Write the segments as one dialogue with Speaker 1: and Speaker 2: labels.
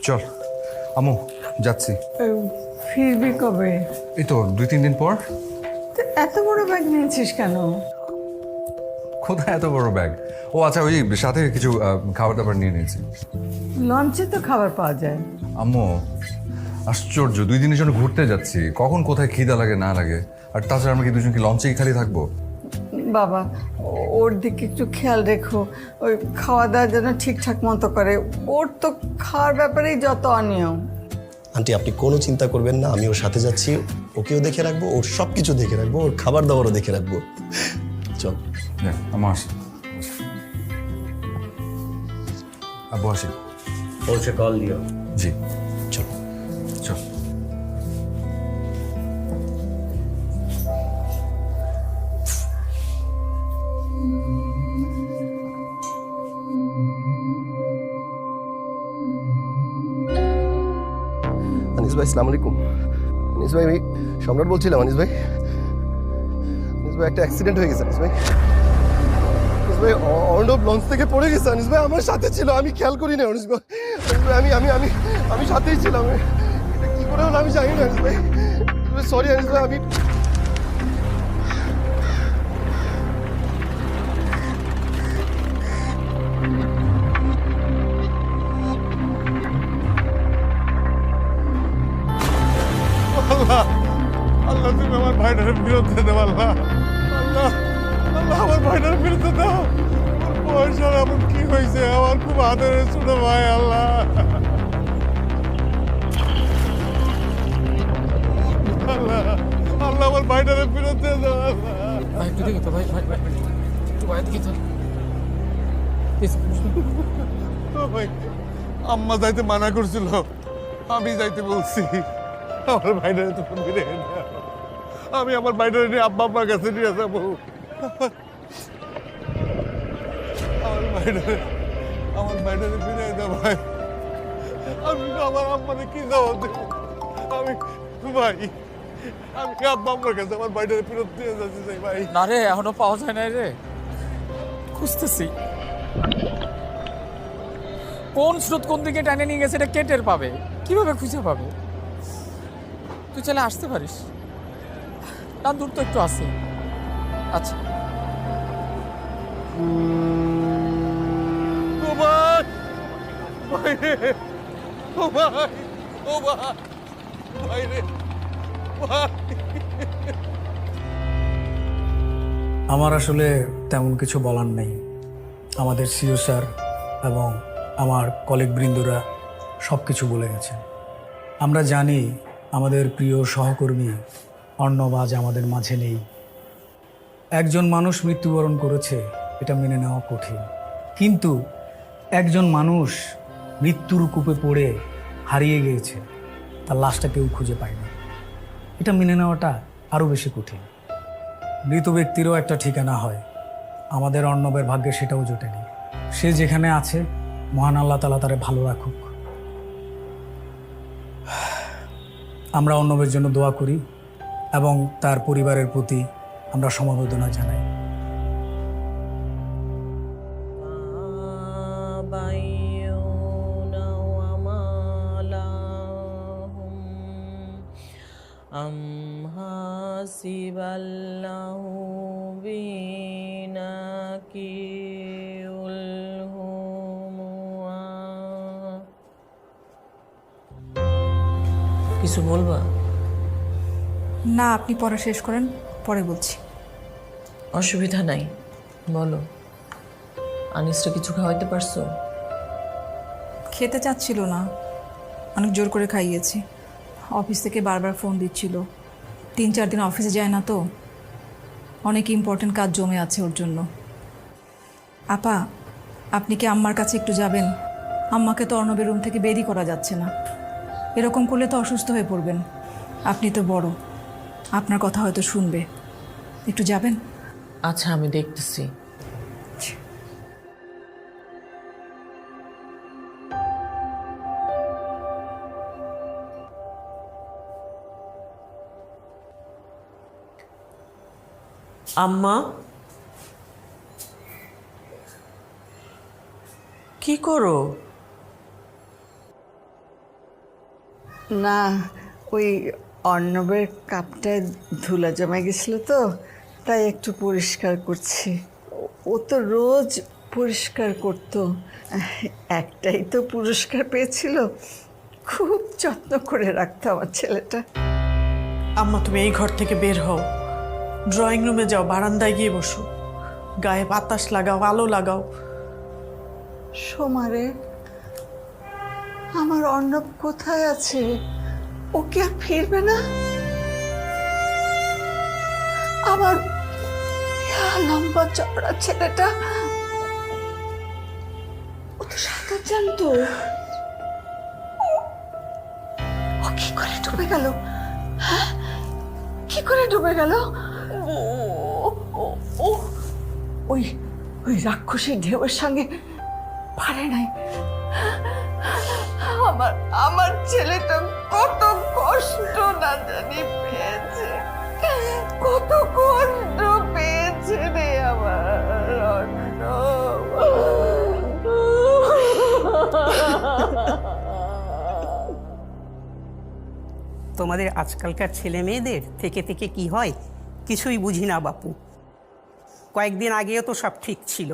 Speaker 1: চল আমু, যাচ্ছি।
Speaker 2: ফিরবি কবে?
Speaker 1: এই তো 2-3 দিন পর।
Speaker 2: তো এত বড় ব্যাগ নিয়েছিস কেন?
Speaker 1: কোথায় এত বড় ব্যাগ? ও আচ্ছা, ওই সাথে কিছু খাবার দাবার নিয়ে নিয়েছি।
Speaker 2: লঞ্চে তো খাবার পাওয়া যায়।
Speaker 1: আম্মু, আশ্চর্য, 2 দিনের জন্য ঘুরতে যাচ্ছি, কখন কোথায় খিদা লাগে না লাগে। আর তাছাড়া আমরা কি দুজন কি লঞ্চেই খালি থাকবো?
Speaker 2: বাবা, ওর দিকে একটু খেয়াল রেখো। ওই খাওয়া দাওয়া যেন ঠিকঠাক মতো করে। ওর তো খাওয়ার ব্যাপারেই যত অনিয়ম।
Speaker 3: আন্টি, আপনি কোনো চিন্তা করবেন না, আমি ওর সাথে যাচ্ছি। ওকেও দেখে রাখবো, ওর সব কিছু দেখে রাখবো, ওর খাবার দাবারও দেখে রাখবো। চল
Speaker 1: আমার আসি। আব্বু আসি।
Speaker 4: পৌঁছে কল দিও।
Speaker 1: জি,
Speaker 3: চল।
Speaker 1: চল।
Speaker 3: আনিস ভাই, আসসালামু আলাইকুম। আনিস ভাই, আমি সম্রাট বলছিলাম। আনিস ভাই, আনিস ভাই, একটা অ্যাক্সিডেন্ট হয়ে গেছে। আনিস ভাই, আনিস ভাই, অর্ণব লঞ্চ থেকে পড়ে গেছে। আনিস ভাই আমার সাথে ছিল, আমি খেয়াল করি না। আনিস ভাই, আমি আমি আমি আমি সাথেই ছিলাম। এটা কি করে হলো আমি জানি না। আনিস ভাই, সরি আনিস ভাই, আমি
Speaker 5: আল্লাহ, তুমি আমার ভাইটার ফেরত দিয়ে দাও। আল্লাহ, আল্লাহ, আল্লাহ, আমার ভাইটার ফেরত দাও। বয়সের এমন কি হয়েছে? আমার খুব আদরের ছোট ভাই। আল্লাহ, আল্লাহ, আল্লাহ, আমার ভাইটার ফেরত দিয়ে দাও। আল্লাহ,
Speaker 6: ভাই একটু দেখো তো, ভাই ভাই ভাই একটু বাইরে দিকে চল।
Speaker 5: ও ভাই, আম্মা যাইতে মানা করছিল, আমি যাইতে বলছি। আমার ভাইটারে তুমি ফিরে দাও। আমি আমার ভাইটারে নিয়ে আব্বা আব্বার কাছে নিয়ে যাবো। আমার ভাইটারে ফিরে দাও ভাই। আমি আমার আম্মারে কি জবাব দেব? আমি ভাই, আমি আব্বা আব্বার কাছে আমার ভাইটারে ফেরত দিয়ে যাচ্ছি চাই ভাই।
Speaker 6: না রে, এখনো পাওয়া যায় নাই রে, খুঁজতেছি। কোন স্রোত কোন দিকে টানে নিয়ে গেছে এটা কে টের পাবে? কিভাবে খুঁজে পাবে? তুই চাইলে আসতে পারিস, না দূর তো একটু আছে। আচ্ছা,
Speaker 5: ও ভাই, ভাই রে, ও ভাই, ও ভাই, ভাই রে, ভাই।
Speaker 7: আমার আসলে তেমন কিছু বলার নেই। আমাদের সিও স্যার এবং আমার কলিগ বৃন্দরা সব কিছু বলে গেছেন। আমরা জানি আমাদের প্রিয় সহকর্মী অর্ণব আজ আমাদের মাঝে নেই। একজন মানুষ মৃত্যুবরণ করেছে, এটা মেনে নেওয়া কঠিন, কিন্তু একজন মানুষ মৃত্যুর কূপে পড়ে হারিয়ে গিয়েছে, তার লাশটা কেউ খুঁজে পায় না, এটা মেনে নেওয়াটা আরও বেশি কঠিন। মৃত ব্যক্তিরও একটা ঠিকানা হয়, আমাদের অর্ণবের ভাগ্যে সেটাও জোটেনি। সে যেখানে আছে মহান আল্লাহ তাআলা তারে ভালো রাখুক। আমরা অর্ণবের জন্য দোয়া করি এবং তার পরিবারের প্রতি আমরা সমবেদনা জানাই।
Speaker 8: أم حسب الله بنا কিছু বলবা?
Speaker 9: না, আপনি পড়া শেষ করেন, পরে বলছি।
Speaker 8: অসুবিধা নাই, বলো। আনিসটা কিছু খাওয়াইতে পারছো?
Speaker 9: খেতে চাচ্ছিল না, অনেক জোর করে খাইয়েছি। অফিস থেকে বারবার ফোন দিচ্ছিল, 3-4 দিন অফিসে যায় না তো, অনেক ইম্পর্টেন্ট কাজ জমে আছে ওর জন্য। আপা, আপনি কি আম্মার কাছে একটু যাবেন? আম্মাকে তো অর্ণবের রুম থেকে বেরই করা যাচ্ছে না, এরকম করলে তো অসুস্থ হয়ে পড়বেন। আপনি তো বড়, আপনার কথা হয়তো শুনবে, একটু যাবেন?
Speaker 8: আচ্ছা, আমি দেখতেছি। আম্মা, কি করো?
Speaker 2: না, ওই অর্ণবের কাপটায় ধুলা জমা গেছিল তো, তাই একটু পরিষ্কার করছি। ও তো রোজ পরিষ্কার করতো, একটাই তো পুরস্কার পেয়েছিল। খুব যত্ন করে রাখতো আমার ছেলেটা।
Speaker 8: আম্মা তুমি এই ঘর থেকে বের হও, ড্রয়িং রুমে যাও, বারান্দায় গিয়ে বসো, গায়ে বাতাস লাগাও, আলো লাগাও।
Speaker 2: সোমারে, আমার অর্ণব কোথায় আছে? ও কি আর ফিরবে না? আমার লম্বা চড়া ছেলেটা, ও তো সাঁতার জানতো। ও কি করে ডুবে গেল? হ্যাঁ, কি করে ডুবে গেল? ওই ওই রাক্ষসী ঢেউয়ের সঙ্গে পারে নাই। আমার ছেলেটা কত কষ্ট না জানি পেয়েছে, কত কষ্ট পেয়েছে রে আমার
Speaker 10: তোমাদের আজকালকার ছেলে মেয়েদের থেকে থেকে কি হয় কিছুই বুঝি না বাপু। কয়েকদিন আগেও তো সব ঠিক ছিল,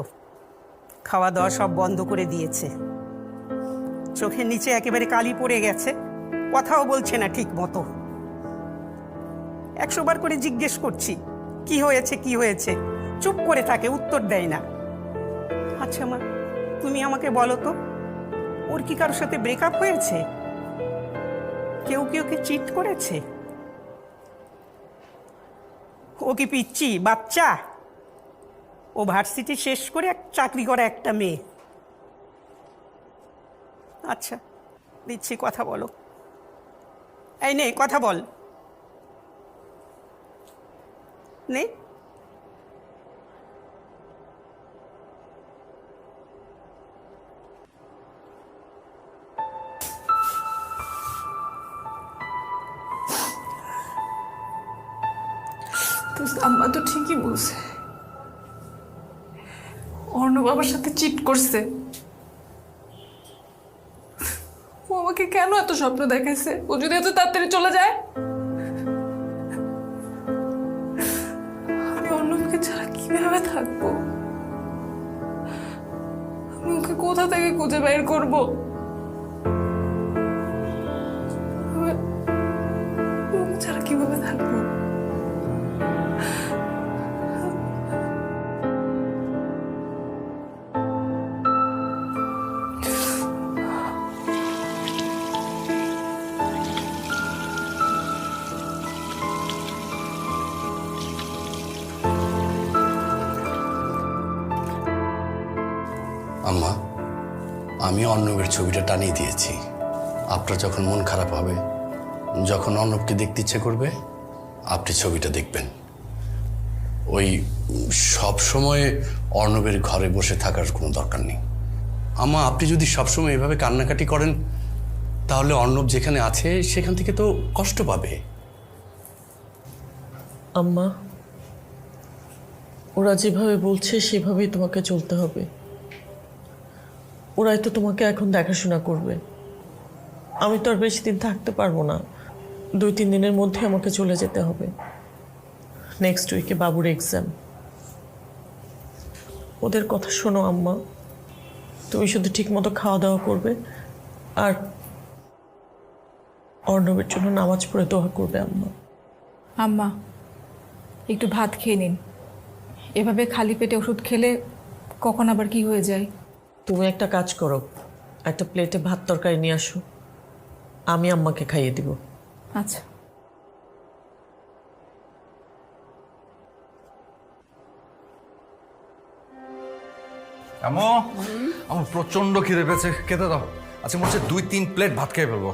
Speaker 10: খাওয়া দাওয়া সব বন্ধ করে দিয়েছে, চোখের নিচে একেবারে কালি পড়ে গেছে, কথাও বলছে না ঠিক মতো। 100 বার করে জিজ্ঞেস করছি কি হয়েছে কি হয়েছে, চুপ করে থাকে, উত্তর দেয় না। আচ্ছা মা, তুমি আমাকে বলো তো, ওর কি কারোর সাথে ব্রেকআপ হয়েছে? কেউ কি ওকে চিট করেছে? ও কি পিচ্ছি বাচ্চা? ও ভার্সিটি শেষ করে চাকরি করা একটা মেয়ে। আচ্ছা দিচ্ছি, কথা বলো। এই নে কথা বল, নে।
Speaker 9: আম্মা তো ঠিকই বলছে, অর্ণব আমার সাথে চিট করছে। ও আমাকে কেন এত স্বপ্ন দেখাইছে? ও যদি এত তাড়াতাড়ি চলে যায়, আমি অর্ণবকে ছাড়া কিভাবে থাকবো? আমি ওকে কোথা থেকে খুঁজে বের করবো? ওকে ছাড়া কিভাবে থাকবো?
Speaker 11: আম্মা, আমি অর্ণবের ছবিটা টানিয়ে দিয়েছি। আপনার যখন মন খারাপ হবে, যখন অর্ণবকে দেখতে ইচ্ছে করবে, আপনি ছবিটা দেখবেন। ওই সব সময় অর্ণবের ঘরে বসে থাকার কোনো দরকার নেই। আম্মা, আপনি যদি সবসময় এভাবে কান্নাকাটি করেন, তাহলে অর্ণব যেখানে আছে সেখান থেকে তো কষ্ট পাবে।
Speaker 8: আম্মা, ওরা যেভাবে বলছে সেভাবেই তোমাকে চলতে হবে। ওরাই তো তোমাকে এখন দেখাশোনা করবে। আমি তো আর বেশি দিন থাকতে পারবো না, 2-3 দিনের মধ্যে আমাকে চলে যেতে হবে। নেক্সট উইকে বাবুর এক্সাম। ওদের কথা শোনো আম্মা, তুমি শুধু ঠিক মতো খাওয়া দাওয়া করবে আর অর্ণবের জন্য নামাজ পড়ে দোয়া করবে আম্মা।
Speaker 9: আম্মা একটু ভাত খেয়ে নিন, এভাবে খালি পেটে ওষুধ খেলে কখন আবার কি হয়ে যায়।
Speaker 8: তুমি একটা কাজ করো, একটা প্লেটে ভাত তরকারি নিয়ে আসো, আমি আম্মাকে খাইয়ে দিব।
Speaker 9: আচ্ছা।
Speaker 1: আমার প্রচন্ড খিদে পেয়েছে, খেতে দাও। আচ্ছা মনে হচ্ছে 2-3 প্লেট ভাত খেয়ে ফেলবো।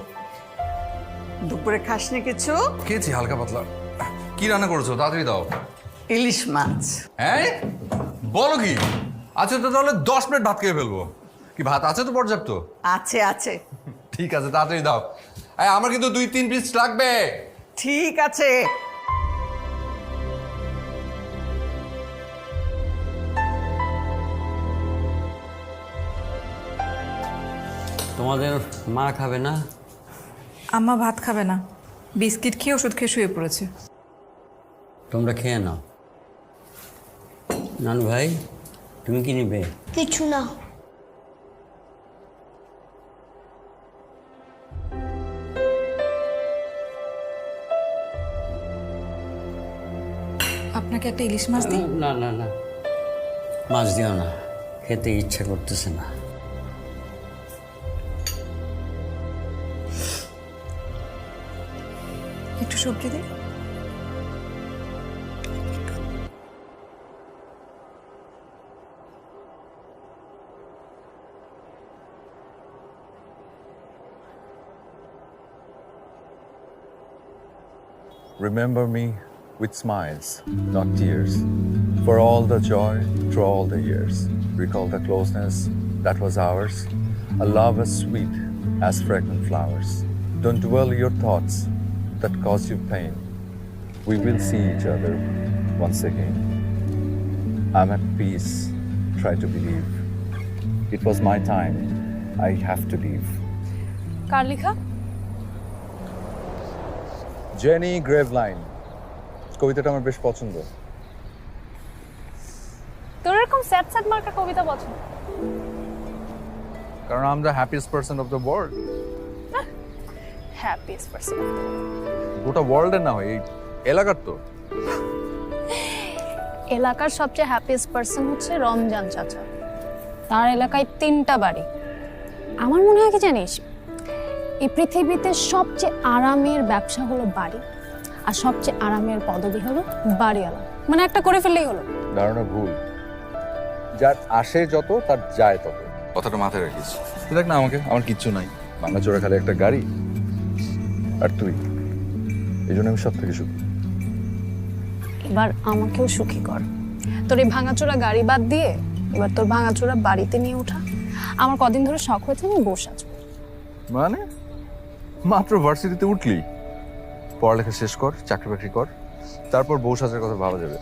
Speaker 2: দুপুরে খাসনি কিছু?
Speaker 1: খেয়েছি হালকা পাতলা। কি রান্না করেছো, তাড়াতাড়ি দাও।
Speaker 2: ইলিশ মাছ।
Speaker 1: হ্যাঁ বলো কি? আচ্ছা তো তাহলে 10 প্লেট ভাত খেয়ে ফেলবো। কি ভাত আছে তো পর্যাপ্ত?
Speaker 2: আছে আছে।
Speaker 1: ঠিক আছে, তাড়াতাড়ি দাও। আমার কিন্তু 2-3 পিস লাগবে।
Speaker 2: ঠিক আছে।
Speaker 4: তোমাদের মা খাবে না?
Speaker 9: আম্মা ভাত খাবে না, বিস্কিট খেয়ে ওষুধ খেয়ে শুয়ে পড়েছে।
Speaker 4: তোমরা খেয়ে নাও। নানু ভাই, তুমি কি নিবে?
Speaker 12: কিছু না।
Speaker 9: আপনাকে একটা ইলিশ মাছ দিই?
Speaker 4: না না না, মাছ দিও না, খেতে ইচ্ছা করতেছে না।
Speaker 9: একটু সবজি দিই?
Speaker 1: Remember me with smiles, not tears. For all the joy through all the years. Recall the closeness that was ours. A love as sweet as fragrant flowers. Don't dwell your thoughts that cause you pain. We will see each other once again. I'm at peace. Try to believe. It was my time. I have to leave.
Speaker 9: কার লেখা?
Speaker 1: Jenny গ্রেভলাইন। কবিতাটা আমার বেশ পছন্দ।
Speaker 12: তোর এরকম sad sad মার্কা কবিতা পছন্দ?
Speaker 1: কারণ I am the happiest person of the world.
Speaker 12: Happiest person.
Speaker 1: গোটা ওয়ার্ল্ডের না হয়, এই এলাকার তো।
Speaker 12: এলাকার সবচেয়ে হ্যাপিয়েস্ট পারসন হচ্ছে রমজান চাচা। তার এলাকায় 3টা বাড়ি। আমার মনে হয় কি জানিস, এই পৃথিবীতে সবচেয়ে আরামের ব্যবসা হলো বাড়ি, আর সবচেয়ে আরামের পদবি হলো বাড়িওয়ালা। মানে একটা করে ফেললেই হলো।
Speaker 1: ধারণা ভুল। যার আসে যত তার যায় তত, কথাটা মাথায় রাখিস। তুই দেখ না আমাকে, আমার কিচ্ছু নাই, বাংলা চোরা খালি একটা গাড়ি আর তুই। এই জন্য আমি সব থেকে সুখী।
Speaker 12: এবার আমাকেও সুখী কর। তোর এই ভাঙাচোরা গাড়ি বাদ দিয়ে এবার তোর ভাঙাচোরা বাড়িতে নিয়ে ওঠা। আমার কদিন ধরে শখ হয়েছে আমি বউ সাজবো।
Speaker 1: মানে মাত্র ভার্সিটিতে উঠলি, পড়ালেখা শেষ কর, চাকরি বাকরি কর, তারপর বউ সাজার কথা ভাবা যাবে।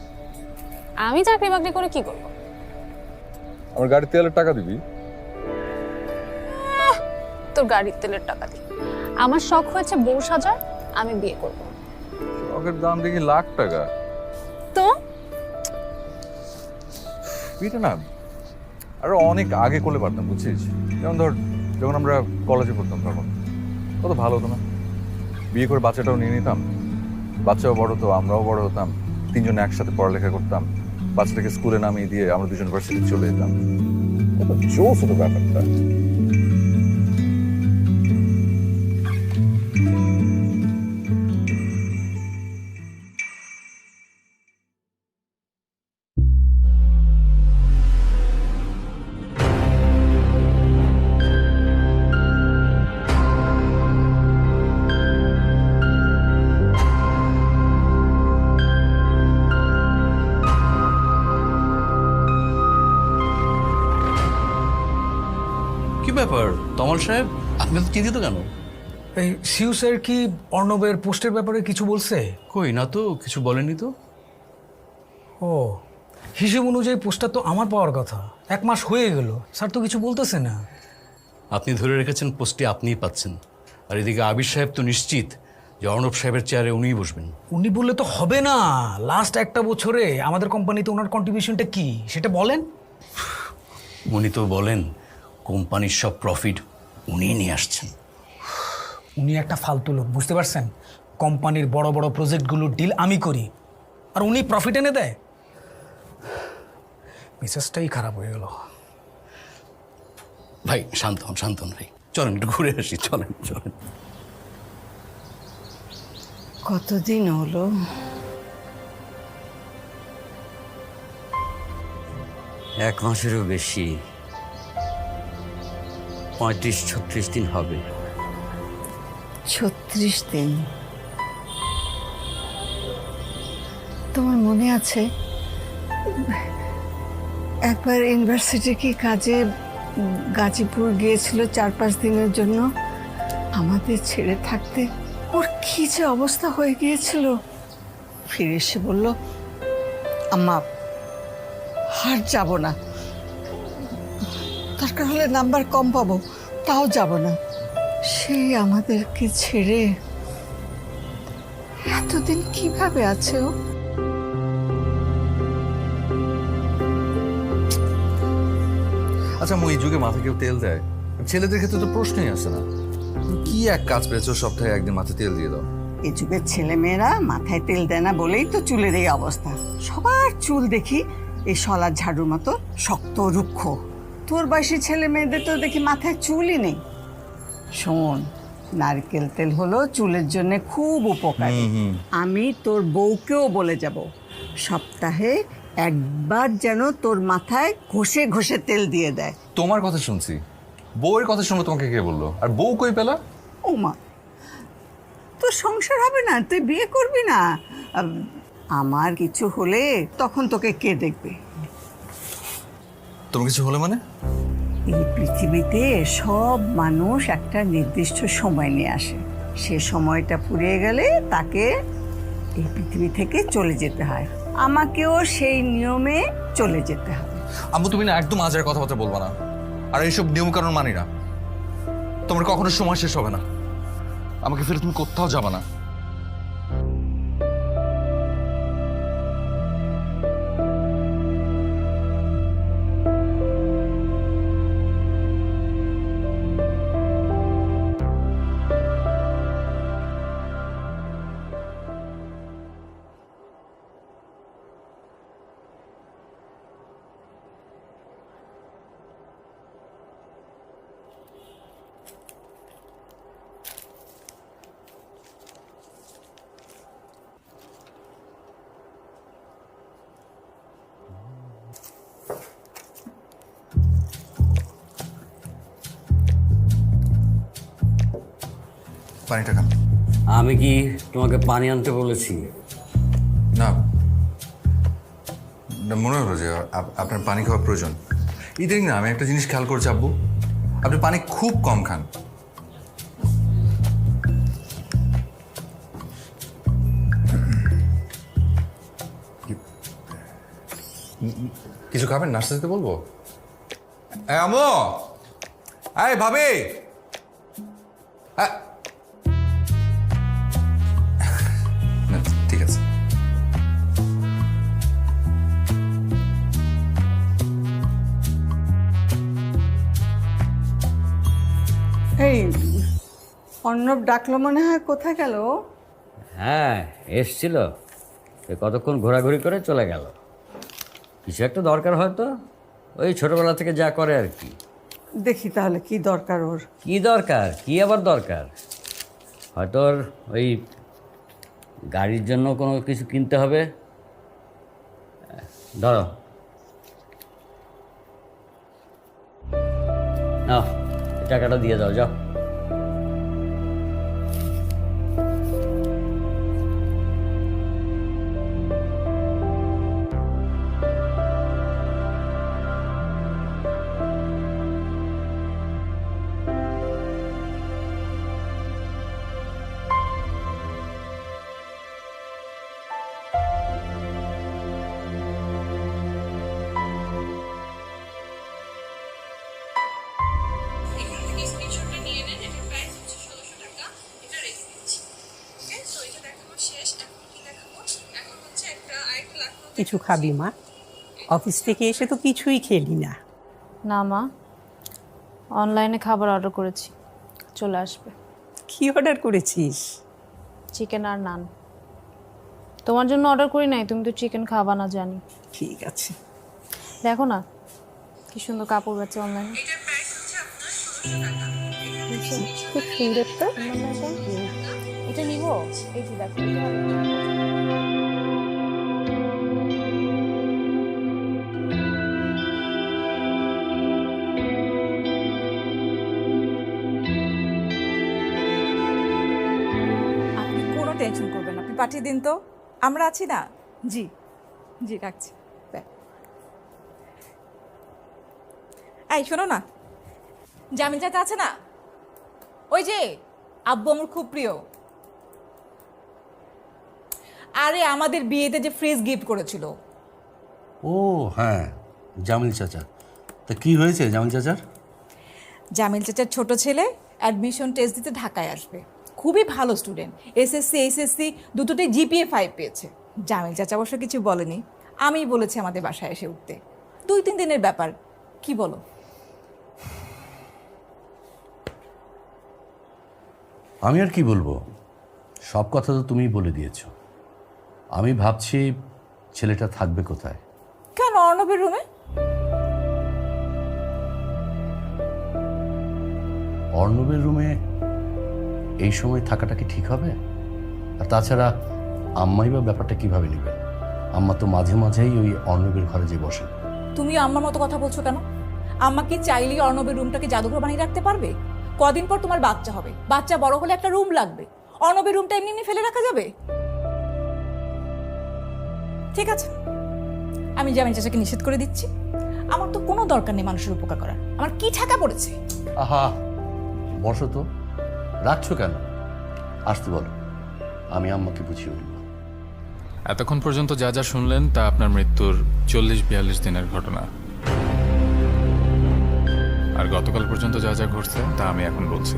Speaker 12: আমি চাকরি বাকরি করে কি করবো?
Speaker 1: আমার গাড়ির তেলের টাকা দিবি।
Speaker 12: তোর গাড়ির তেলের টাকা দিই। আমার শখ হয়েছে বউ সাজার, আমি বিয়ে করব।
Speaker 1: শখের দাম দেখি লাখ টাকা।
Speaker 12: তো
Speaker 1: বিয়েটা না আরো অনেক আগে করলে পারতাম, বুঝছিস? যেমন ধর যখন আমরা কলেজে পড়তাম তখন কত ভালো হতো না? বিয়ে করে বাচ্চাটাও নিয়ে নিতাম, বাচ্চাও বড় হতো, আমরাও বড় হতাম, তিনজনে একসাথে পড়ালেখা করতাম, বাচ্চাটাকে স্কুলে নামিয়ে দিয়ে আমরা দুজন ভার্সিটি চলে যেতাম। কত জোশ হতো ব্যাপারটা।
Speaker 11: কি ব্যাপার তমাল সাহেব, আপনি তো চিন্তিত কেন?
Speaker 7: এই সিউ স্যার কি অর্ণবের পোস্টের ব্যাপারে কিছু বলছে?
Speaker 11: কই না তো, কিছু বলেনি তো।
Speaker 7: ও, হিসেব অনুযায়ী পোস্টটা তো আমার পাওয়ার কথা। 1 মাস হয়ে গেল, স্যার তো কিছু বলতেছে না।
Speaker 11: আপনি ধরে রেখেছেন পোস্টটি আপনিই পাচ্ছেন, আর এদিকে আবির সাহেব তো নিশ্চিত যে অর্ণব সাহেবের চেয়ারে উনিই বসবেন।
Speaker 7: উনি বললে তো হবে না। লাস্ট 1টা বছরে আমাদের কোম্পানিতে ওনার কন্ট্রিবিউশনটা কি সেটা বলেন।
Speaker 11: উনি তো বলেন কোম্পানির সব প্রফিট উনিই নিয়ে আসছেন।
Speaker 7: উনি একটা ফালতু লোক, বুঝতে পারছেন? কোম্পানির বড় বড় প্রজেক্টগুলোর ডিল আমি করি আর উনি প্রফিট এনে দেয়। মেসেজটাই খারাপ হয়ে গেল।
Speaker 11: ভাই শান্ত হন, শান্ত হন ভাই, চলেন একটু ঘুরে আসি, চলেন চলেন।
Speaker 2: কতদিন হলো?
Speaker 4: এক মাসেরও বেশি, 35-36 দিন হবে।
Speaker 2: 36 দিন? তোমার মনে আছে একবার ইউনিভার্সিটি কি কাজে গাজীপুর গিয়েছিল 4-5 দিনের জন্য? আমাদের ছেড়ে থাকতে ওর কি যে অবস্থা হয়ে গিয়েছিল। ফিরে এসে বলল, আম্মা আর যাব না, দরকার হলে নাম্বার কম পাবো তাও যাব না। সে আমাদেরকে ছেড়ে এতদিন কিভাবে আছে ও?
Speaker 1: আচ্ছা এই যুগে মাথা কেউ তেল দেয়? ছেলেদের ক্ষেত্রে তো প্রশ্নই আসে না। তুমি কি এক কাজ পেয়েছো, সপ্তাহে একদিন মাথায় তেল দিয়ে দাও?
Speaker 2: এই যুগের ছেলেমেয়েরা মাথায় তেল দেয় না বলেই তো চুলের এই অবস্থা। সবার চুল দেখি এই শলার ঝাড়ুর মতো শক্ত রুক্ষ। তোর বয়সী ছেলে মেয়েদের তো দেখি মাথায় চুলই নেই। শোন, নারকেল তেল হলো চুলের জন্য খুব উপকারী। আমি তোর বউকেও বলে যাব সপ্তাহে একবার যেন তোর মাথায় ঘষে ঘষে তেল দিয়ে দেয়।
Speaker 1: তোমার কথা শুনছি, বউয়ের কথা শুনলো তোমাকে কে বললো? আর বউ কই পেলা?
Speaker 2: ও মা, তোর সংসার হবে না? তুই বিয়ে করবি না? আমার কিছু হলে তখন তোকে কে দেখবে?
Speaker 1: তোমার কিছু হলে মানে?
Speaker 2: এই পৃথিবীতে সব মানুষ একটা নির্দিষ্ট সময় নিয়ে আসে। সে সময়টা ফুরিয়ে গেলে তাকে এই পৃথিবী থেকে চলে যেতে হয়। আমাকেও সেই নিয়মে চলে যেতে হবে।
Speaker 1: আম্মু তুমি না একদম আজের কথাবার্তা বলবা না। আর এইসব নিয়ম কানুন মানি না। তোমার কখনো সময় শেষ হবে না। আমাকে ফেলে তুমি কোথাও যাবা না। পানিটা খান।
Speaker 4: আমি কি তোমাকে পানি আনতে বলেছি?
Speaker 1: না, মনে হলো যে আপনার পানি খাওয়ার প্রয়োজন। ইদানিং না আমি একটা জিনিস খেয়াল করছি আব্বু, আপনি পানি খুব কম খান। কিছু খাবেন? নাস্তা দিতে বলবো? আম্মু, এই ভাবি, ঠিক আছে।
Speaker 2: এই অর্ণব ডাকলো মনে হয়, কোথায় গেল?
Speaker 4: হ্যাঁ, এসছিল, কতক্ষণ ঘোরাঘুরি করে চলে গেল। কিছু একটা দরকার হয়তো, ওই ছোটবেলা থেকে যা করে আর কি।
Speaker 2: দেখি তাহলে কি দরকার ওর।
Speaker 4: কি দরকার? কি আবার দরকার? হয়তো ওর ওই গাড়ির জন্য কোনো কিছু কিনতে হবে। ধরো, নাও, টাকাটা দিয়ে দাও, যাও।
Speaker 10: কিছু খাবি মা? অফিস থেকে এসে তো কিছুই খেলি না।
Speaker 12: না মা, অনলাইনে খাবার অর্ডার করেছি, চলে আসবে।
Speaker 10: কি অর্ডার করেছিস?
Speaker 12: চিকেন আর নান। তোমার জন্য অর্ডার করি নাই, তুমি তো চিকেন খাবা না জানি।
Speaker 10: ঠিক আছে।
Speaker 12: দেখো না কি সুন্দর কাপড় আছে অনলাইনে। খুব সুন্দর তো। এটা নিব? এই যে দেখো,
Speaker 9: টেনশন করবেন, আপনি পাঠিয়ে দিন তো, আমরা আছি না। জি জি, রাখছি। এই শোনো না, জামিল চাচা আছে না, ওই যে আব্বু আমার খুব প্রিয়, আরে আমাদের বিয়েতে যে ফ্রিজ গিফট করেছিল।
Speaker 11: ও হ্যাঁ, জামিল চাচা। তা কি হয়েছে জামিল চাচার?
Speaker 9: জামিল চাচার ছোট ছেলে অ্যাডমিশন টেস্ট দিতে ঢাকায় আসবে। খুবই ভালো স্টুডেন্ট, এসএসসি এইচএসসি দুটোতেই জিপিএ 5 পেয়েছে। জামিল চাচা অবশ্য কিছু বলেনি, আমিই বলেছি আমাদের বাসায় এসে উঠতে। 2-3 দিনের ব্যাপার, কি বলো?
Speaker 11: আমি আর কি বলবো, সব কথা তো তুমিই বলে দিয়েছো। আমি ভাবছি ছেলেটা থাকবে কোথায়।
Speaker 9: কেন, অর্ণবের রুমে?
Speaker 11: অর্ণবের রুমে এই সময় থাকাটা কি ঠিক হবে? আর তাছাড়া আম্মাই বা ব্যাপারটা কিভাবে নেবেন? আম্মা তো মাঝে মাঝেই ওই অর্ণবের ঘরে যে বসেন।
Speaker 9: তুমি আম্মার মতো কথা বলছো কেন? আম্মা কি চাইলেই অর্ণবের রুমটাকে জাদুঘর বানিয়ে রাখতে পারবে? কদিন পর তোমার বাচ্চা হবে, বাচ্চা বড় হলে একটা রুম লাগবে। অর্ণবের রুমটা এমনি এমনি ফেলে রাখা যাবে? ঠিক আছে, আমি জামিল চাচাকে নিষেধ করে দিচ্ছি। আমার তো কোনো দরকার নেই মানুষের উপকার করার, আমার কি ঠাকা পড়েছে?
Speaker 11: আহা, বসো তো, রাখছো কেন? আসতে বলো, আমি আম্মাকে বুঝিয়ে বলবো।
Speaker 13: এতক্ষণ পর্যন্ত যা যা শুনলেন তা আপনার মৃত্যুর 40-42 দিনের ঘটনা। আর গতকাল পর্যন্ত যা যা ঘটছে তা আমি এখন বলছি।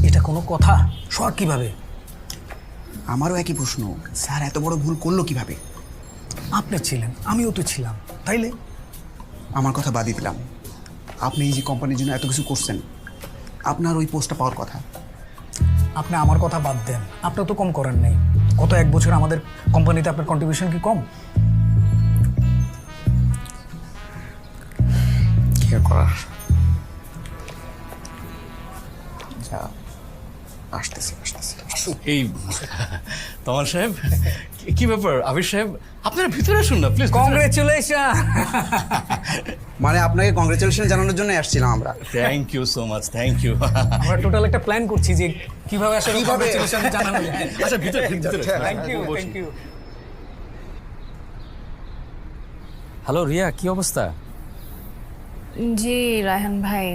Speaker 7: এটা কোনো কথা? শখ কিভাবে?
Speaker 14: আমারও একই প্রশ্ন, স্যার এত বড় ভুল করলো কিভাবে?
Speaker 7: আপনি ছিলেন, আমিও তো ছিলাম, তাইলে?
Speaker 14: আমার কথা বাদই দিলাম, আপনি এই যে কোম্পানির জন্য এত কিছু করছেন, আপনার ওই পোস্টটা পাওয়ার কথা।
Speaker 7: আপনি আমার কথা বাদ দেন, আপনার তো কম করেন নাই। গত 1 বছর আমাদের কোম্পানিতে আপনার কন্ট্রিবিউশন কি কম?
Speaker 14: কি আর করার, যা আসতেছি।
Speaker 11: এই তমাল সাহেব, কি ব্যাপার? আবির সাহেব, আপনারা ভিতরে আসুন না প্লিজ।
Speaker 7: কংগ্রেচুলেশন।
Speaker 14: মানে আপনাকে কংগ্রেচুলেশন জানানোর জন্য আসছিলাম আমরা।
Speaker 11: Thank you so much, thank you.
Speaker 7: আমরা টোটাল একটা প্ল্যান করছি যে কিভাবে আসলে কংগ্রেচুলেশন জানানো যায়।
Speaker 11: আচ্ছা, ভিতরে
Speaker 7: thank you, thank you.
Speaker 4: Hello Riya, কি অবস্থা?
Speaker 12: জি রায়হান ভাই,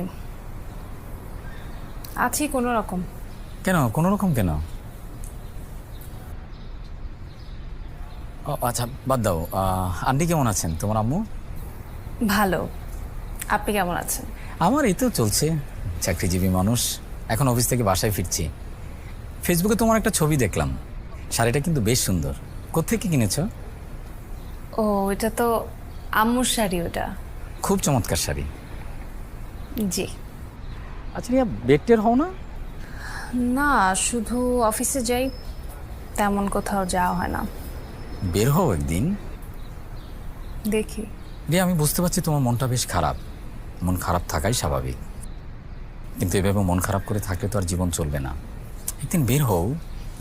Speaker 12: আছি কোনো রকম।
Speaker 6: কেন কোনো রকম কেন? ও আচ্ছা, বাদ দাও। আন্টি কেমন আছেন? তোমার আম্মু?
Speaker 12: ভালো, আপনি কেমন আছেন?
Speaker 6: আমার এই তো চলছে, চাকরিজীবী মানুষ। এখন অফিস থেকে বাসায় ফিরছি। ফেসবুকে তোমার একটা ছবি দেখলাম, শাড়িটা কিন্তু বেশ সুন্দর। কোত্থেকে কিনেছো?
Speaker 12: ও, এটা তো আম্মুর শাড়ি। ওটা
Speaker 6: খুব চমৎকার শাড়ি।
Speaker 12: জি।
Speaker 6: আচ্ছা রিয়া, বেডটের হও না?
Speaker 12: না, শুধু অফিসে যাই, তেমন কোথাও যাওয়া হয় না।
Speaker 6: বের হও একদিন।
Speaker 12: দেখি।
Speaker 6: রিয়া, আমি বুঝতে পারছি তোমার মনটা বেশ খারাপ। মন খারাপ থাকাই স্বাভাবিক, কিন্তু এভাবে মন খারাপ করে থাকলে তো আর জীবন চলবে না। একদিন বের হও,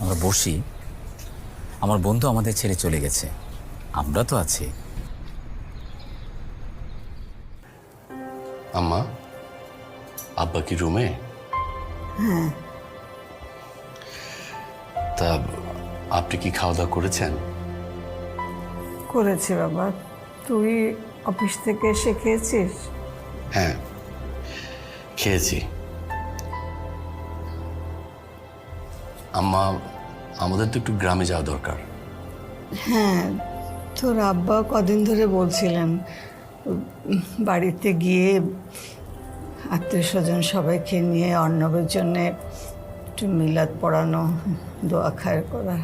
Speaker 6: আমরা বসি। আমার বন্ধু আমাদের ছেড়ে চলে গেছে, আমরা তো আছি।
Speaker 11: আম্মা, আব্বা কি রুমে?
Speaker 2: হ্যাঁ।
Speaker 11: তা আপনি কি খাওয়া দাওয়া করেছেন?
Speaker 2: করেছি বাবা, তুই অফিস থেকে এসে খেয়েছিস?
Speaker 11: হ্যাঁ, খেয়েছি। আম্মা, আমাদের তো একটু গ্রামে যাওয়া দরকার।
Speaker 2: হ্যাঁ, তোর আব্বা কদিন ধরে বলছিলেন বাড়িতে গিয়ে আত্মীয় স্বজন সবাইকে নিয়ে অর্ণবের জন্যে একটু মিলাদ পড়ানো, দোয়া খায়ের করা।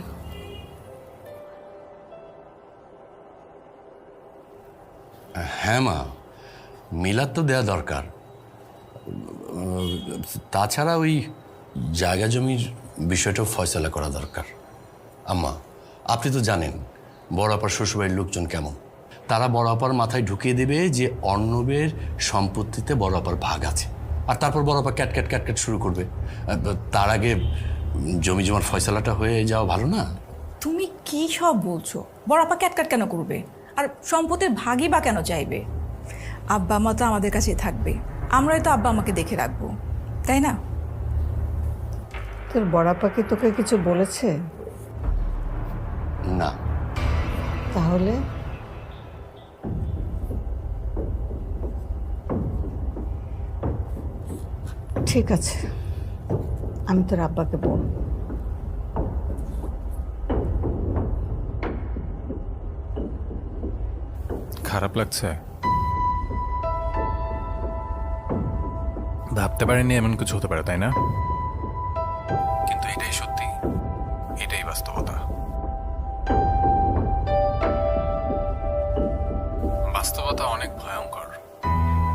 Speaker 11: হ্যাঁ মা, মিলাদ তো দেওয়া দরকার। তাছাড়া ওই জায়গা জমির বিষয়টাও ফয়সলা করা দরকার। আম্মা, আপনি তো জানেন বড় আপার শ্বশুরবাড়ির লোকজন কেমন। তারা বড় আপার মাথায় ঢুকিয়ে দেবে যে অর্ণবের সম্পত্তিতে বড় আপার ভাগ আছে, আর তারপর বড় আপা ক্যাট ক্যাট শুরু করবে। তার আগে জমি জমার ফয়সলাটা হয়ে যাওয়া ভালো না?
Speaker 9: তুমি কি সব বলছো? বড় আপা ক্যাটকাট কেন করবে? আর সম্পত্তির ভাগই বা কেন চাইবে? আব্বা মা তো আমাদের কাছেই থাকবে, আমরাই তো আব্বা আমাকে দেখে রাখবো, তাই না?
Speaker 2: তোর বড় পাখি তোকে কিছু বলেছে?
Speaker 11: না,
Speaker 2: তাহলে ঠিক আছে, আমি তোর আব্বাকে বলবো।
Speaker 13: খারাপ লাগছে? ভাবতে পারিনি এমন কিছু হতে পারে, তাই না? কিন্তু এটাই সত্যি, এটাই বাস্তবতা। বাস্তবতা অনেক ভয়ঙ্কর।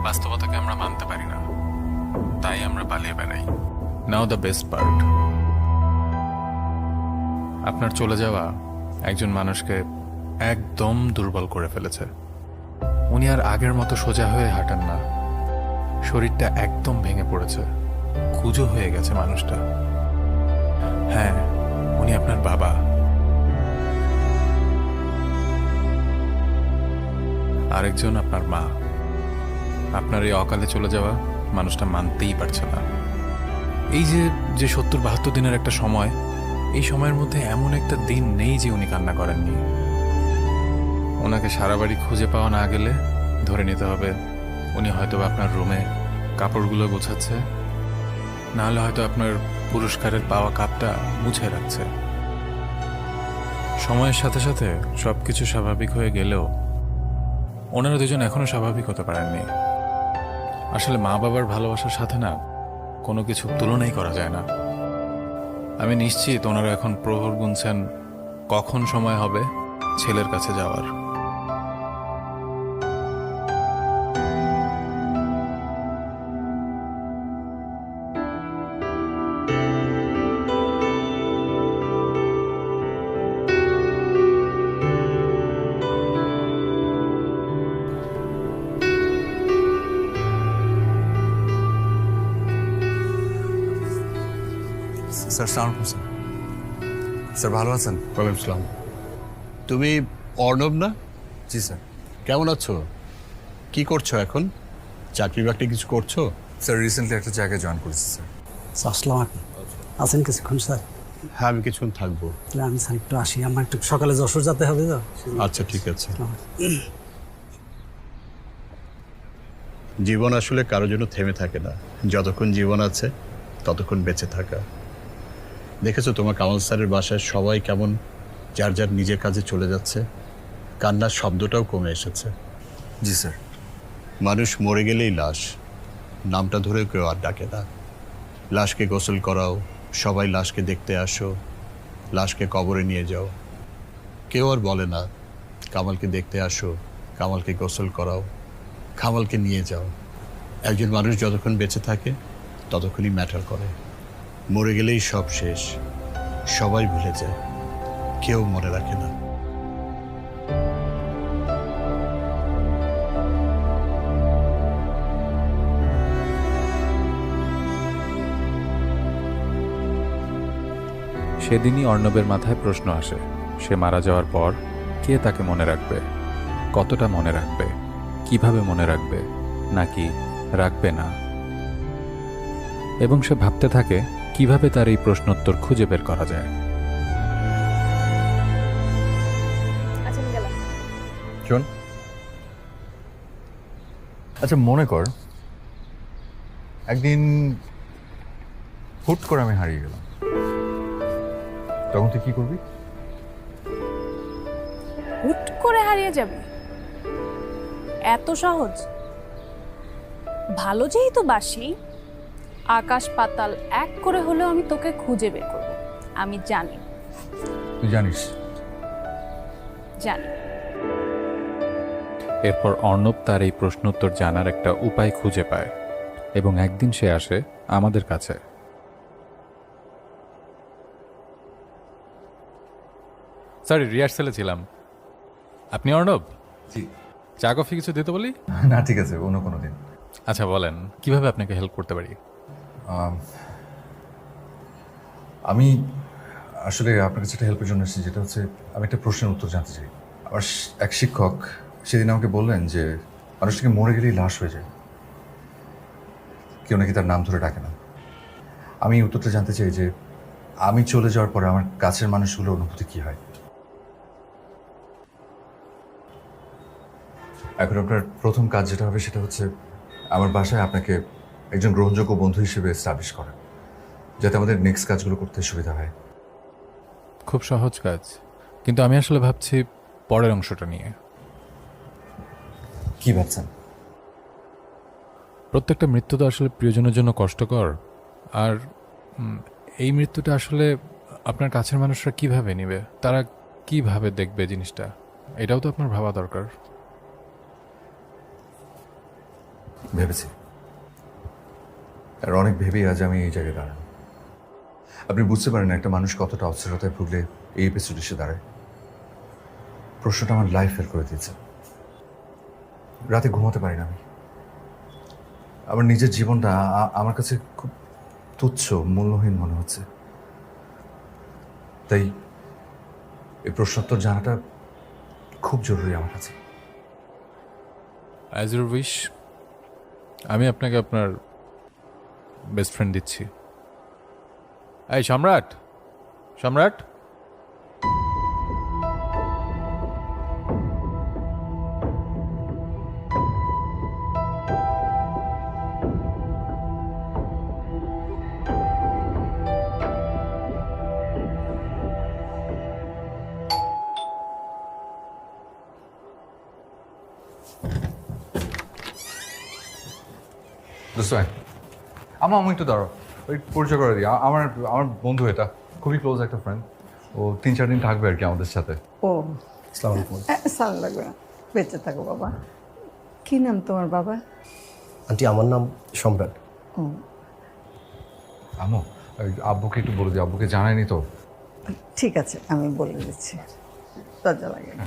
Speaker 13: বাস্তবতাকে আমরা মানতে পারি না, তাই আমরা পালিয়ে বেড়াই। নাও দ্য বেস্ট পার্ট, আপনার চলে যাওয়া একজন মানুষকে একদম দুর্বল করে ফেলেছে। উনি আর আগের মতো সোজা হয়ে হাঁটেন না, শরীরটা একদম ভেঙে পড়েছে, কুঁজো হয়ে গেছে মানুষটা। হ্যাঁ, উনি আপনার বাবা, আরেকজন আপনার মা। আপনার এই অকালে চলে যাওয়া মানুষটা মানতেই পারছে না। এই যে ৭০-৭২ দিনের একটা সময়, এই সময়ের মধ্যে এমন একটা দিন নেই যে উনি কান্না করেননি। ওনাকে সারা বাড়ি খুঁজে পাওয়া না গেলে ধরে নিতে হবে উনি হয়তো আপনার রুমে কাপড়গুলো গোছাচ্ছে, নাহলে হয়তো আপনার পুরস্কারের পাওয়া কাপটা মুছে রাখছে। সময়ের সাথে সাথে সবকিছু স্বাভাবিক হয়ে গেলেও ওনারা দুজন এখনো স্বাভাবিক হতে পারেননি। আসলে মা বাবার ভালোবাসার সাথে না কোনো কিছু তুলনাই করা যায় না। আমি নিশ্চিত ওনারা এখন প্রহর গুনছেন কখন সময় হবে ছেলের কাছে যাওয়ার।
Speaker 1: স্যার সালাম আলাইকুম স্যার। স্যার ভালো আছেন?
Speaker 11: ওয়ালাইকুম আসসালাম। তুমি অর্ণব না?
Speaker 1: জি স্যার।
Speaker 11: কেমন আছো? কি করছো এখন? চাকরি বাকরি কিছু করছো?
Speaker 1: স্যার রিসেন্টলি একটা জায়গায় জয়েন করেছি স্যার।
Speaker 14: আসসালাম আলাইকুম। আছেন কিছুক্ষণ স্যার?
Speaker 11: হ্যাঁ, আমি কিছুক্ষণ থাকবো।
Speaker 14: তাহলে আমি স্যার একটু আসি, আমার একটু সকালে যশোর যেতে হবে তো।
Speaker 11: আচ্ছা, ঠিক আছে। জীবন আসলে কারোর জন্য থেমে থাকে না। যতক্ষণ জীবন আছে ততক্ষণ বেঁচে থাকা। দেখেছো তোমার কামাল স্যারের বাসায় সবাই কেমন যার যার নিজের কাজে চলে যাচ্ছে, কান্নার শব্দটাও কমে এসেছে।
Speaker 1: জি স্যার।
Speaker 11: মানুষ মরে গেলেই লাশ, নামটা ধরেও কেউ আর ডাকে না। লাশকে গোসল করাও, সবাই লাশকে দেখতে আসো, লাশকে কবরে নিয়ে যাও। কেউ আর বলে না কামালকে দেখতে আসো, কামালকে গোসল করাও, কামালকে নিয়ে যাও। একজন মানুষ যতক্ষণ বেঁচে থাকে ততক্ষণই ম্যাটার করে। মরে গেলেই সব শেষ, সবাই ভুলে যায়, কেউ মনে রাখে না।
Speaker 13: সেদিনই অর্ণবের মাথায় প্রশ্ন আসে, সে মারা যাওয়ার পর কে তাকে মনে রাখবে, কতটা মনে রাখবে, কিভাবে মনে রাখবে, নাকি রাখবে না। এবং সে ভাবতে থাকে কিভাবে তার এই প্রশ্নোত্তর খুঁজে বের করা যায়।
Speaker 1: শোন, আচ্ছা মনে কর একদিন হুট করে আমি হারিয়ে গেলাম, তখন তুই কি করবি?
Speaker 12: হুট করে হারিয়ে যাবে? এত সহজ? ভালো যেহেতু বাসি, আকাশ পাতাল এক করে হলেও আমি তোকে খুঁজে বের করব। আমি জানি।
Speaker 1: তুই জানিস?
Speaker 12: জানি।
Speaker 13: এরপর অর্ণব তার এই প্রশ্নোত্তর জানার একটা উপায় খুঁজে পায় এবং একদিন সে আসে আমাদের কাছে। সরি, রিহার্সালে ছিলাম। আপনি অর্ণব?
Speaker 1: জি।
Speaker 13: চা কফি কিছু দিতে বলি?
Speaker 1: না ঠিক আছে, অন্য কোনো দিন।
Speaker 13: আচ্ছা বলেন, কিভাবে আপনাকে হেল্প করতে পারি?
Speaker 1: আসলে আপনার কাছে একটা হেল্পের জন্য এসেছি, যেটা হচ্ছে আমি একটা প্রশ্নের উত্তর জানতে চাই। আমার এক শিক্ষক সেদিন আমাকে বললেন যে মানুষটাকে মরে গেলেই লাশ হয়ে যায়, কেউ নাকি তার নাম ধরে ডাকে না। আমি এই উত্তরটা জানতে চাই যে আমি চলে যাওয়ার পরে আমার কাছের মানুষগুলোর অনুভূতি কী হয়। এখন আপনার প্রথম কাজ যেটা হবে সেটা হচ্ছে আমার বাসায় আপনাকে একজন গ্রহণযোগ্য বন্ধু হিসেবে এস্টাবলিশ করা, যাতে আমাদের নেক্সট কাজগুলো করতে সুবিধা হয়।
Speaker 13: খুব সহজ কাজ, কিন্তু আমি আসলে ভাবছি পরের অংশটা নিয়ে।
Speaker 1: কি ভাবছেন?
Speaker 13: প্রত্যেকটা মৃত্যু তো আসলে প্রিয়জনের জন্য কষ্টকর, আর এই মৃত্যুটা আসলে আপনার কাছের মানুষরা কিভাবে নেবে, তারা কিভাবে দেখবে জিনিসটা, এটাও তো আপনার ভাবা দরকার।
Speaker 1: ভেবেছি, আর অনেক ভেবেই আজ আমি এই জায়গায় দাঁড়ান। আপনি বুঝতে পারেন একটা মানুষ কতটা অস্থিরতায় ভুগলে এই এপিসোড এসে দাঁড়ায়। প্রশ্নটা আমার লাইফ ফেল করে দিয়েছে। রাতে ঘুমাতে পারি না আমি। আমার নিজের জীবনটা আমার কাছে খুব তুচ্ছ, মূল্যহীন মনে হচ্ছে। তাই এই প্রশ্নোত্তর জানাটা খুব জরুরি আমার কাছে।
Speaker 13: অ্যাজ ইউর উইশ, আমি আপনাকে আপনার বেস্ট ফ্রেন্ড দিচ্ছি। এই সম্রাট, সম্রাট,
Speaker 1: আমার একটু দাঁড়ো, ওই পরিচয় করে দিই। আমার আমার বন্ধু, এটা খুবই ক্লোজ একটা ফ্রেন্ড। ও 3-4 দিন থাকবে আর কি আমাদের সাথে।
Speaker 2: ও
Speaker 3: আসসালামু আলাইকুম।
Speaker 2: সালাম লাগবে না, বেঁচে থাকো বাবা। কি নাম তোমার বাবা?
Speaker 3: আন্টি আমার নাম সম্রাট।
Speaker 2: ও
Speaker 1: আমো, আব্বুকে একটু বলে দিই, আব্বুকে জানায়নি তো।
Speaker 2: ঠিক আছে, আমি বলে দিচ্ছি, লজ্জা লাগে না।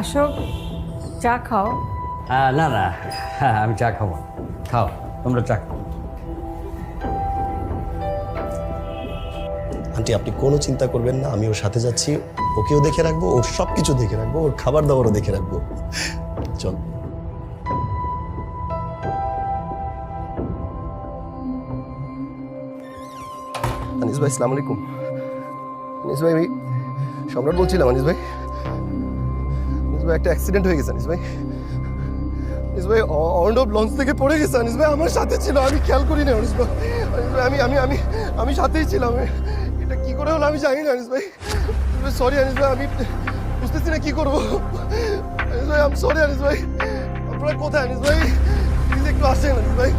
Speaker 2: আসো, চা খাও।
Speaker 4: না না, হ্যাঁ আমি চা খাবো। খাও, তোমরা চা খাও।
Speaker 3: আন্টি আপনি কোনো চিন্তা করবেন না, আমি ওর সাথে যাচ্ছি, ওকেও দেখে রাখবো, ওর সব কিছু দেখে রাখবো, ওর খাবার দাবারও দেখে রাখবো। চল। আনিস ভাই, আসসালামু আলাইকুম। আনিস ভাই, আমি সম্রাট বলছিলাম। আনিস ভাই, আনিস ভাই একটা অ্যাক্সিডেন্ট হয়ে গেছে। আনিস ভাই, আনিস ভাই অর্ণব লঞ্চ থেকে পড়ে গেছে। আনিস ভাই আমার সাথে ছিল, আমি খেয়াল করি না। আনিস ভাই, আনিস ভাই আমি আমি আমি আমি সাথেই ছিলাম। এটা কি করে হলো আমি জানি না। আনিস ভাই সরি। আনিস ভাই আমি বুঝতেছি না কি করবো। আনিস ভাই আমি সরি। আনিস ভাই আপনারা কোথায়? আনিস ভাই প্লিজ একটু আসেন। আনিস ভাই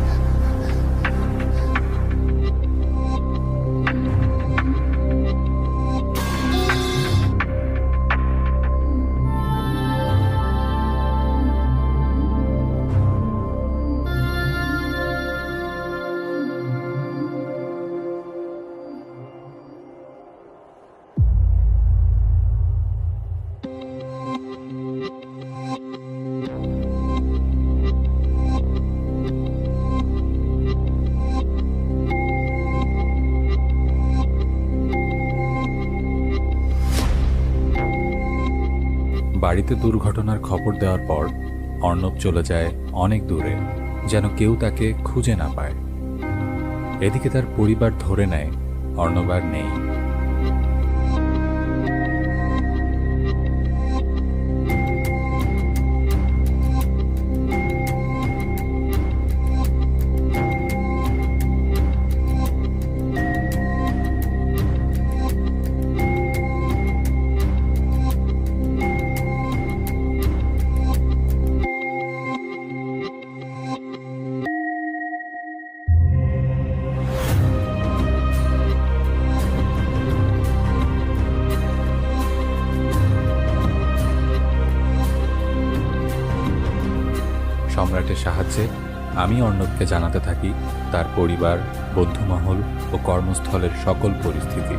Speaker 13: বাড়িতে দুর্ঘটনার খবর দেওয়ার পর অর্ণব চলে যায় অনেক দূরে, যেন কেউ তাকে খুঁজে না পায়। এদিকে তার পরিবার ধরে নেয় অর্ণব আর নেই। সম্রাটের সাহায্যে আমি অর্ণবকে জানাতে থাকি তার পরিবার, বন্ধুমহল ও কর্মস্থলের সকল পরিস্থিতি।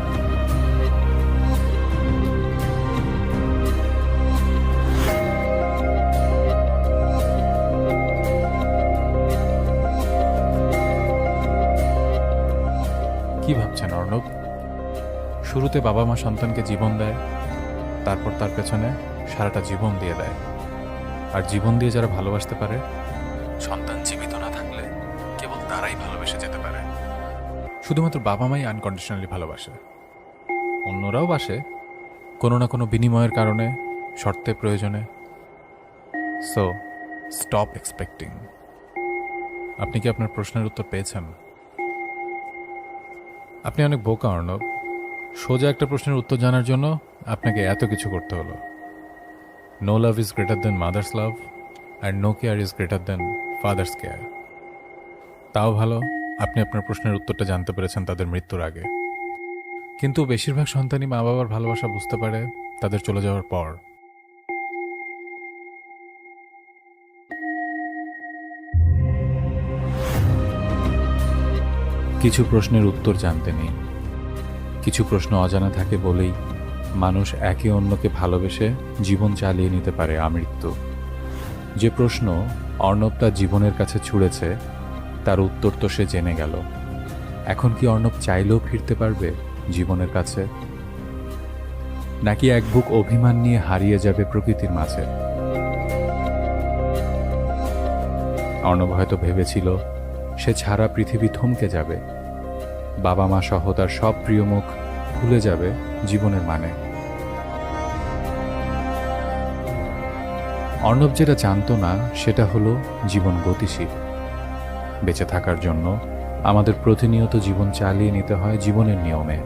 Speaker 13: কি ভাবছেন অর্ণব? শুরুতে বাবা মা সন্তানকে জীবন দেয়, তারপর তার পেছনে সারাটা জীবন দিয়ে দেয়। আর জীবন দিয়ে যারা ভালোবাসতে পারে, সন্তান জীবিত না থাকলে কেবল তারাই ভালোবেসে যেতে পারে। শুধুমাত্র বাবা মাই আনকন্ডিশনালি ভালোবাসে, অন্যরাও বাসে কোনো না কোনো বিনিময়ের কারণে, শর্তের প্রয়োজনে। So stop expecting. আপনি কি আপনার প্রশ্নের উত্তর পেয়েছেন? আপনি অনেক বোকা অর্ণব। সোজা একটা প্রশ্নের উত্তর জানার জন্য আপনাকে এত কিছু করতে হলো। No love is greater than mother's love and no care is greater than father's care. তাও ভালো আপনি আপনার প্রশ্নের উত্তরটা জানতে পেরেছেন তাদের মৃত্যুর আগে। কিন্তু বেশিরভাগ সন্তানই মা বাবার ভালোবাসা বুঝতে পারে তাদের চলে যাওয়ার পর। কিছু প্রশ্নের উত্তর জানতে নেই, কিছু প্রশ্ন অজানা থাকে বলেই মানুষ একে অন্যকে ভালোবেসে জীবন চালিয়ে নিতে পারে আমৃত্যু। যে প্রশ্ন অর্ণব তার জীবনের কাছে ছুঁড়েছে তার উত্তর তো সে জেনে গেল। এখন কি অর্ণব চাইলেও ফিরতে পারবে জীবনের কাছে, নাকি এক বুক অভিমান নিয়ে হারিয়ে যাবে প্রকৃতির মাঝে? অর্ণব হয়তো ভেবেছিল সে ছাড়া পৃথিবী থমকে যাবে, বাবা মা সহ তার সব প্রিয় মুখ ভুলে যাবে জীবনের মানে। অর্ণব যেটা জানতো না সেটা হলো জীবন গতিশীল। বেঁচে থাকার জন্য আমাদের প্রতিনিয়ত জীবন চালিয়ে নিতে হয় জীবনের নিয়মে।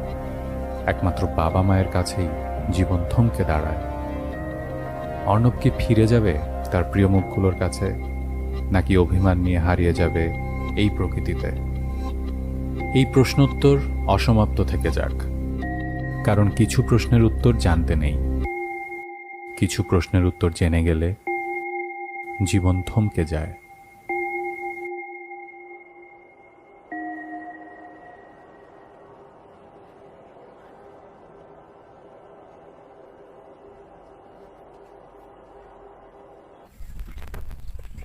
Speaker 13: একমাত্র বাবা মায়ের কাছেই জীবন থমকে দাঁড়ায়। অর্ণব কি ফিরে যাবে তার প্রিয় মুখগুলোর কাছে, নাকি অভিমান নিয়ে হারিয়ে যাবে এই প্রকৃতিতে? এই প্রশ্নোত্তর অসমাপ্ত থেকে যাক, কারণ কিছু প্রশ্নের উত্তর জানতে নেই, কিছু প্রশ্নের উত্তর জেনে গেলে জীবন থমকে যায়।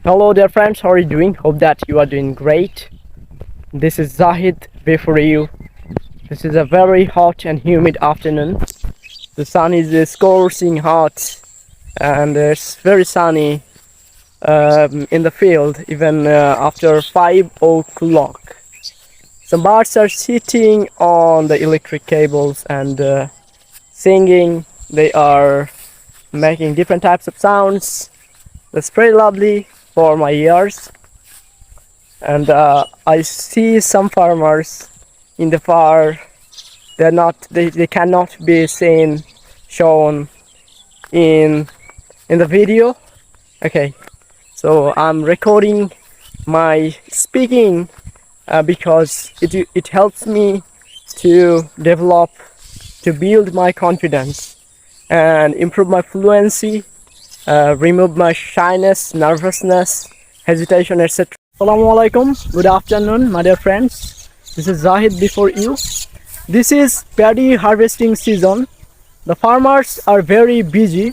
Speaker 15: Hello dear friends, how are you doing? Hope that you are doing great. This is Zahid before you. This is a very hot and humid afternoon. The sun is scorching hot and it's very sunny in the field even after 5 o'clock. Some birds are sitting on the electric cables and singing. They are making different types of sounds. That's very lovely for my ears. And I see some farmers in the far. They cannot be seen, shown in the video. Okay, so I'm recording my speaking because it helps me to develop, to build my confidence and improve my fluency, remove my shyness, nervousness, hesitation, etc. Assalamu alaikum. Good afternoon, my dear friends. This is Zahid before you. This is paddy harvesting season. The farmers are very busy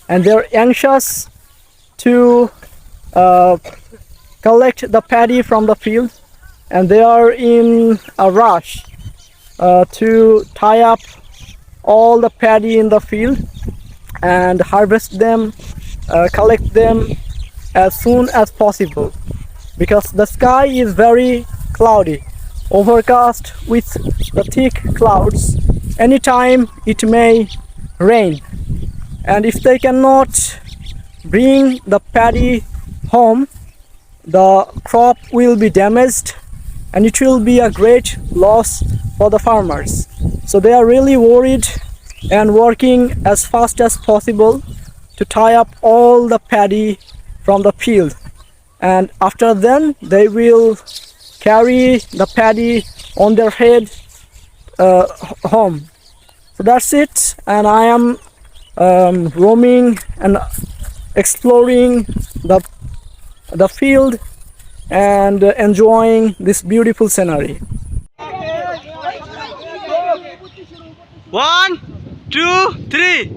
Speaker 15: and they're anxious to collect the paddy from the field, and they are in a rush to tie up all the paddy in the field and harvest them, collect them as soon as possible, because the sky is very cloudy, overcast with the thick clouds. Anytime it may rain, and if they cannot bring the paddy home, the crop will be damaged and it will be a great loss for the farmers. So they are really worried and working as fast as possible to tie up all the paddy from the field, and after then they will carry the paddy on their head home. So that's it, and I am roaming and exploring the field and enjoying this beautiful scenery.
Speaker 16: 1, 2, 3.